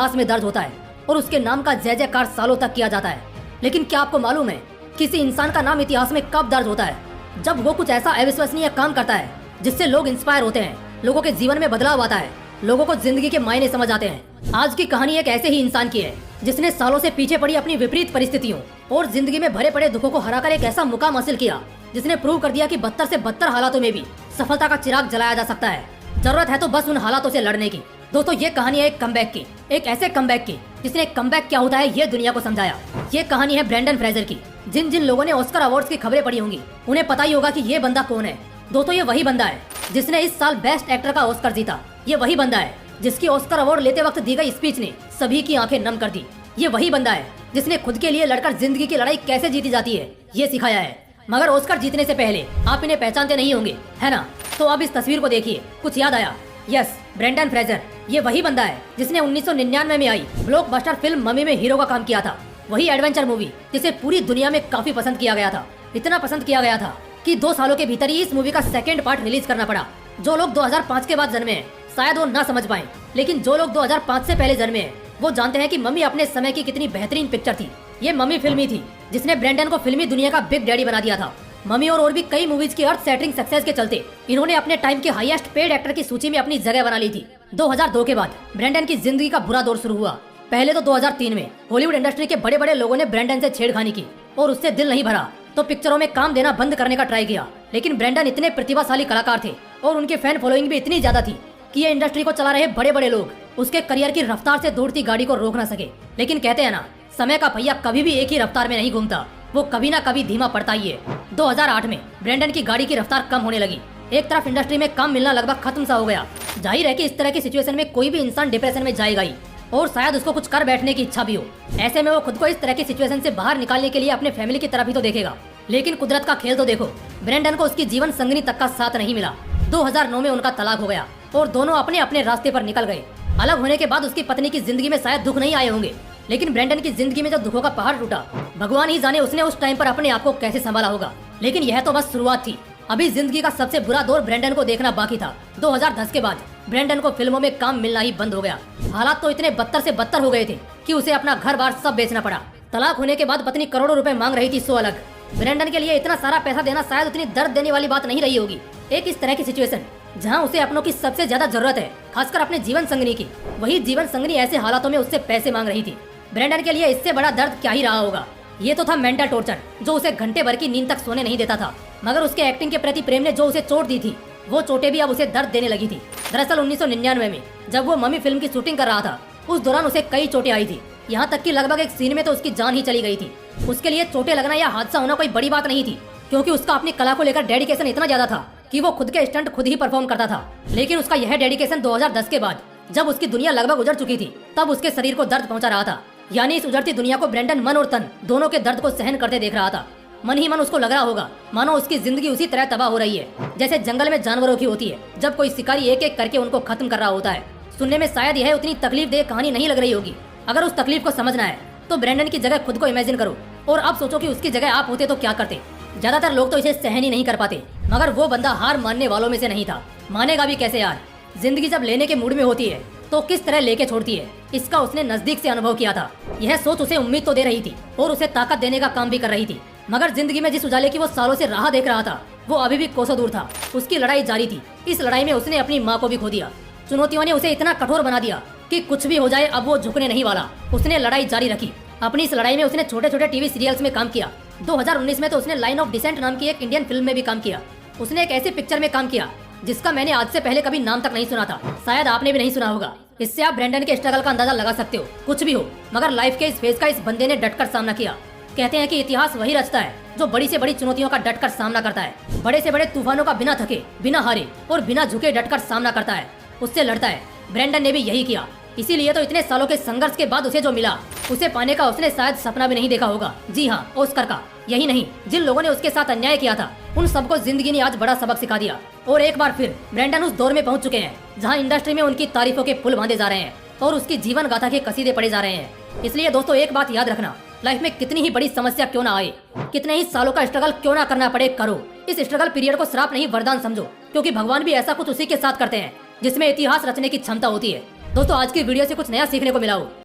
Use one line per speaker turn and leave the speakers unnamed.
इतिहास में दर्ज होता है और उसके नाम का जय जयकार सालों तक किया जाता है। लेकिन क्या आपको मालूम है किसी इंसान का नाम इतिहास में कब दर्ज होता है? जब वो कुछ ऐसा अविश्वसनीय काम करता है जिससे लोग इंस्पायर होते हैं, लोगों के जीवन में बदलाव आता है, लोगों को जिंदगी के मायने समझ आते हैं। आज की कहानी एक ऐसे ही इंसान की है जिसने सालों से पीछे पड़ी अपनी विपरीत परिस्थितियों और जिंदगी में भरे पड़े दुखों को हराकर एक ऐसा मुकाम हासिल किया जिसने प्रूव कर दिया कि बदतर से बदतर हालातों में भी सफलता का चिराग जलाया जा सकता है। जरूरत है तो बस उन हालातों से लड़ने की। दोस्तों ये कहानी है एक कमबैक की, एक ऐसे कमबैक की जिसने कमबैक क्या होता है ये दुनिया को समझाया। ये कहानी है ब्रेंडन फ्रेजर की। जिन जिन लोगों ने ऑस्कर अवार्ड्स की खबरें पढ़ी होंगी उन्हें पता ही होगा कि ये बंदा कौन है। दोस्तों ये वही बंदा है जिसने इस साल बेस्ट एक्टर का ऑस्कर जीता। ये वही बंदा है जिसकी ऑस्कर अवार्ड लेते वक्त दी गई स्पीच ने सभी की आंखें नम कर दी। ये वही बंदा है जिसने खुद के लिए लड़कर जिंदगी की लड़ाई कैसे जीती जाती है ये सिखाया है। मगर ऑस्कर जीतने से पहले आप इन्हें पहचानते नहीं होंगे, है ना? तो अब इस तस्वीर को देखिए, कुछ याद आया? Yes, Brendon Fraser. ये वही बंदा है जिसने 1999 में आई ब्लॉकबस्टर फिल्म मम्मी में हीरो का काम किया था। वही एडवेंचर मूवी जिसे पूरी दुनिया में काफी पसंद किया गया था। इतना पसंद किया गया था कि 2 सालों के भीतर ही इस मूवी का सेकंड पार्ट रिलीज करना पड़ा। जो लोग 2005 के बाद जन्मे हैं शायद वो ना समझ पाए, लेकिन जो लोग 2005 से पहले जन्मे हैं वो जानते हैं कि मम्मी अपने समय की कितनी बेहतरीन पिक्चर थी। ये मम्मी फिल्म ही थी जिसने ब्रेंडन को फिल्मी दुनिया का बिग डैडी बना दिया था। मम्मी और भी कई मूवीज की अर्थ सेटरिंग सक्सेस के चलते इन्होंने अपने टाइम के हाईएस्ट पेड एक्टर की सूची में अपनी जगह बना ली थी। 2002 के बाद ब्रेंडन की जिंदगी का बुरा दौर शुरू हुआ। पहले तो 2003 में हॉलीवुड इंडस्ट्री के बड़े बड़े लोगों ने ब्रेंडन से छेड़खानी की और उससे दिल नहीं भरा तो पिक्चरों में काम देना बंद करने का ट्राई किया। लेकिन ब्रेंडन इतने प्रतिभाशाली कलाकार थे और उनके फैन फॉलोइंग भी इतनी ज्यादा थी कि ये इंडस्ट्री को चला रहे बड़े बड़े लोग उसके करियर की रफ्तार से दौड़ती गाड़ी को रोक ना सके। लेकिन कहते हैं ना, समय का पहिया कभी भी एक ही रफ्तार में नहीं घूमता, वो कभी ना कभी धीमा पड़ता ही है। 2008 में ब्रेंडन की गाड़ी की रफ्तार कम होने लगी। एक तरफ इंडस्ट्री में काम मिलना लगभग खत्म सा हो गया। जाहिर है कि इस तरह की सिचुएशन में कोई भी इंसान डिप्रेशन में जाएगा ही और शायद उसको कुछ कर बैठने की इच्छा भी हो। ऐसे में वो खुद को इस तरह की सिचुएशन से बाहर निकालने के लिए अपने फैमिली की तरफ ही तो देखेगा। लेकिन कुदरत का खेल तो देखो, ब्रेंडन को उसकी जीवन संगनी तक का साथ नहीं मिला। 2009 में उनका तलाक हो गया और दोनों अपने अपने रास्ते पर निकल गए। अलग होने के बाद उसकी पत्नी की जिंदगी में शायद दुख नहीं आए होंगे, लेकिन ब्रेंडन की जिंदगी में जो दुखों का पहाड़ टूटा, भगवान ही जाने उसने उस टाइम पर अपने आप को कैसे संभाला होगा। लेकिन यह तो बस शुरुआत थी। अभी जिंदगी का सबसे बुरा दौर ब्रेंडन को देखना बाकी था। 2010 के बाद ब्रेंडन को फिल्मों में काम मिलना ही बंद हो गया। हालात तो इतने बदतर से बदतर हो गए थे कि उसे अपना घर बार सब बेचना पड़ा। तलाक होने के बाद पत्नी करोड़ों रुपए मांग रही थी, सो अलग। ब्रेंडन के लिए इतना सारा पैसा देना शायद उतनी दर्द देने वाली बात नहीं रही होगी। एक इस तरह की सिचुएशन जहां उसे अपनों की सबसे ज्यादा जरूरत है, खासकर अपने जीवन संगनी की, वही जीवन संगनी ऐसे हालातों में उससे पैसे मांग रही थी। ब्रेंडन के लिए इससे बड़ा दर्द क्या ही रहा होगा। ये तो था मेंटल टॉर्चर जो उसे घंटे भर की नींद तक सोने नहीं देता था। मगर उसके एक्टिंग के प्रति प्रेम ने जो उसे चोट दी थी, वो चोटें भी अब उसे दर्द देने लगी थी। दरअसल 1999 में जब वो मम्मी फिल्म की शूटिंग कर रहा था, उस दौरान उसे कई चोटें आई थी। यहाँ तक कि लगभग एक सीन में तो उसकी जान ही चली गई थी। उसके लिए चोटें लगना या हादसा होना कोई बड़ी बात नहीं थी, क्योंकि उसका अपनी कला को लेकर डेडिकेशन इतना ज्यादा था कि वो खुद के स्टंट खुद ही परफॉर्म करता था। लेकिन उसका यह डेडिकेशन 2010 के बाद जब उसकी दुनिया लगभग उजड़ चुकी थी, तब उसके शरीर को दर्द पहुंचा रहा था। यानी इस उजड़ती दुनिया को ब्रेंडन मन और तन दोनों के दर्द को सहन करते देख रहा था। मन ही मन उसको लग रहा होगा मानो उसकी जिंदगी उसी तरह तबाह हो रही है जैसे जंगल में जानवरों की होती है जब कोई शिकारी एक एक करके उनको खत्म कर रहा होता है। सुनने में शायद यह उतनी तकलीफ दे कहानी नहीं लग रही होगी। अगर उस तकलीफ को समझना है तो ब्रेंडन की जगह खुद को इमेजिन करो और अब सोचो कि उसकी जगह आप होते तो क्या करते। ज्यादातर लोग तो इसे सहन ही नहीं कर पाते, मगर वो बंदा हार मानने वालों में से नहीं था। मानेगा भी कैसे यार? जिंदगी जब लेने के मूड में होती है तो किस तरह लेके छोड़ती है, इसका उसने नजदीक से अनुभव किया था। यह सोच उसे उम्मीद तो दे रही थी और उसे ताकत देने का काम भी कर रही थी। मगर जिंदगी में जिस उजाले की वो सालों से राह देख रहा था, वो अभी भी कोसों दूर था। उसकी लड़ाई जारी थी। इस लड़ाई में उसने अपनी माँ को भी खो दिया। चुनौतियों ने उसे इतना कठोर बना दिया कि कुछ भी हो जाए अब वो झुकने नहीं वाला। उसने लड़ाई जारी रखी। अपनी इस लड़ाई में उसने छोटे छोटे टीवी सीरियल्स में काम किया। 2019 में तो उसने लाइन ऑफ डिसेंट नाम की एक इंडियन फिल्म में भी काम किया। उसने एक ऐसी पिक्चर में काम किया जिसका मैंने आज से पहले कभी नाम तक नहीं सुना था। शायद आपने भी नहीं सुना होगा। इससे आप ब्रेंडन के स्ट्रगल का अंदाजा लगा सकते हो। कुछ भी हो, मगर लाइफ के इस फेज का इस बंदे ने डटकर सामना किया। कहते हैं कि इतिहास वही रचता है जो बड़ी से बड़ी चुनौतियों का डटकर सामना करता है, बड़े से बड़े तूफानों का बिना थके, बिना हारे और बिना झुके डटकर सामना करता है, उससे लड़ता है। ब्रेंडन ने भी यही किया। इसीलिए तो इतने सालों के संघर्ष के बाद उसे जो मिला, उसे पाने का उसने शायद सपना भी नहीं देखा होगा। जी हाँ, ऑस्कर का। यही नहीं, जिन लोगों ने उसके साथ अन्याय किया था उन सबको जिंदगी ने आज बड़ा सबक सिखा दिया। और एक बार फिर ब्रेंडन उस दौर में पहुंच चुके हैं जहां इंडस्ट्री में उनकी तारीफों के पुल बांधे जा रहे हैं और उसकी जीवन गाथा के कसीदे पड़े जा रहे हैं। इसलिए दोस्तों एक बात याद रखना, लाइफ में कितनी ही बड़ी समस्या क्यों ना आए, कितने ही सालों का स्ट्रगल क्यों ना करना पड़े, करो। इस स्ट्रगल पीरियड को श्राप नहीं वरदान समझो, क्योंकि भगवान भी ऐसा कुछ उसी के साथ करते हैं जिसमें इतिहास रचने की क्षमता होती है। दोस्तों आज की वीडियो से कुछ नया सीखने को मिला हो